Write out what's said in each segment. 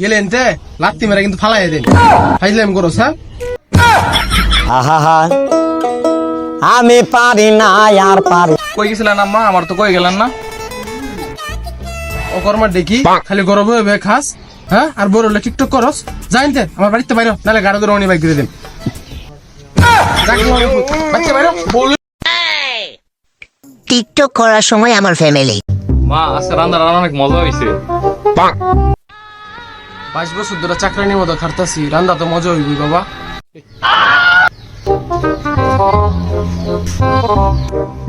গেলেন তে লাত্তি মেরে কিন্তু ফালাই দেন ফাইজলাম করো স্যার। আহা আমি পারি না আর পারি। কই গেছিলেন আম্মা? আমার তো কই গেলেন না। ও কর্মার দেখি খালি গরম হয়ে খাস, হ্যাঁ, আর বড় হলে টিকটক করস। জানতে আমার বাড়িতে বাইরো, নাহলে গাড়ো ধরে অনি বাইক করে দেন। টিকটক করার সময় আমার ফ্যামিলি। মা আজকে রান্না অনেক মজা হয়েছে। 22 বছর ধরে চাকরানির মতো খাটতাছি, রান্না তো মজা হইবি বাবা।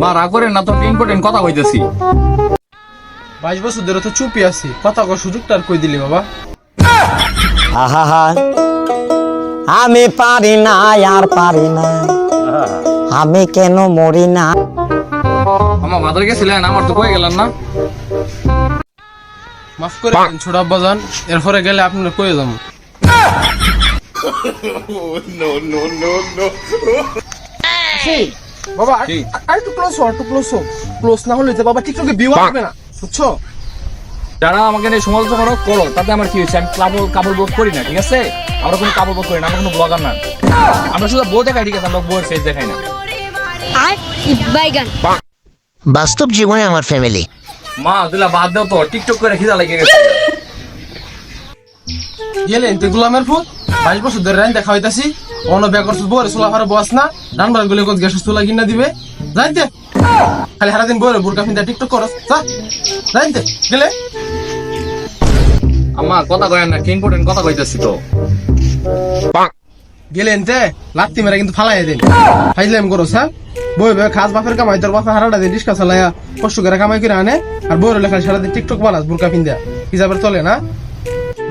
মা রাগ করেন না, তো ইম্পর্টেন্ট কথা কইতেছি। 22 বছর ধরে তো চুপই আছি, কথা কর সুযোগটা আর কই দিলি বাবা। আহা আমি পারি না আর পারি না, আমি কেন মরি না। আমার মাদার গেছিলেন, আমার তো কই গেলেন না। মাফ করে দিন ছোট আব্বাজান, এরপরে গেলে আপনার কয়ে যাবো। বাবা আর একটু ক্লোজ হও, একটু ক্লোজ হও। ক্লোজ না হলে যে বাবা টিকটকে ভিউ আসবে না, বুঝছো? যারা আমাকে নিয়ে সমালোচনা করো তাতে আমার কি হয়েছে? আমি কাপড় বোধ করি না, ঠিক আছে? আমরা কোনো কাপড় বোধ করি না, আমরা কোনো ব্লগার না। আমরা শুধু বউ দেখাই, ঠিক আছে? আমরা বউয়ের ফেস দেখাই না। বাস্তব জীবনে আমার ফ্যামিলি। মা দিলা বাদ দাও তো, টিকটক করে খিদা লেগে গেছে। গেলেন তে গোলামের ফুট 22 বছর ধরে রান দেখা হইতাছি, অন্য বিয়া করছিস বউরে সোলা ফারে বস না, রান্নার গুলো কত গ্যাস চুলা কিনা দিবে। জানতে খালি সারাদিন বউরে বুরকা পিন্দা টিকটক করস, জানতে গেলে। আম্মা কথা কয়েন না, কি ইম্পর্টেন্ট কথা কইতেছি তো। গেলেন তে লাত্তি মেরে কিন্তু ফালাই দেন ফাইজলাম করো স্যার। বই বই খাস বাপের কামাই, তোর বাপে হারাটা দিন রিক্সা চালায়া কষ্ট করে কামাই করে আনে, আর বউরে লেখা সারাদিন টিকটক বানাস বুরকা পিন্দা, হিসাবের চলে না।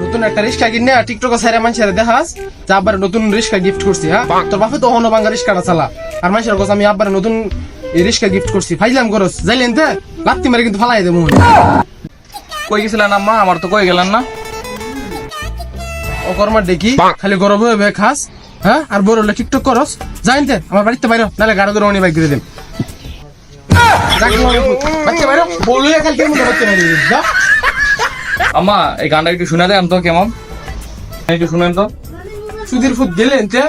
নতুন একটা রিক্সা কিনে টিকটক সাইরা মানুষের দেখাস যে আব্বার নতুন রিক্সা গিফট করছি। হ্যাঁ, তোর বাপে তো অন্য বাঙ্গা রিক্সাটা চালা, আর মানুষের কাছে আমি আব্বার নতুন রিক্সা গিফট করছি। ফাইজলাম করস যাইলেন তে লাত্তি মেরে কিন্তু ফালাই দেবো। কই গেছিলেন আম্মা? আমার তো কই গেলেন না। ও কর্মার দেখি খালি গরম হয়ে খাস, হ্যাঁ, আর বড় হলে টিকটক করস। জানতে আমার বাড়িতে বাইরো, নাহলে গাড়ো ধরে অনি বাইক করে দেন। আম্মা এই গানটা একটু শুনে দেন তো কেমন, একটু শুনেন তো। সুধীর ফুট গেলেন তে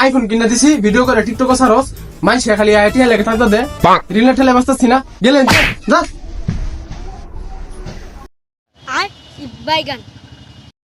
আইফোন কিনা দিছি, ভিডিও করে টিকটক সারস, মাইসে খালি আইটি লাগে থাকতে দে, রিলে ঠেলে বাঁচতাছি না। গেলেন যা বাইগান।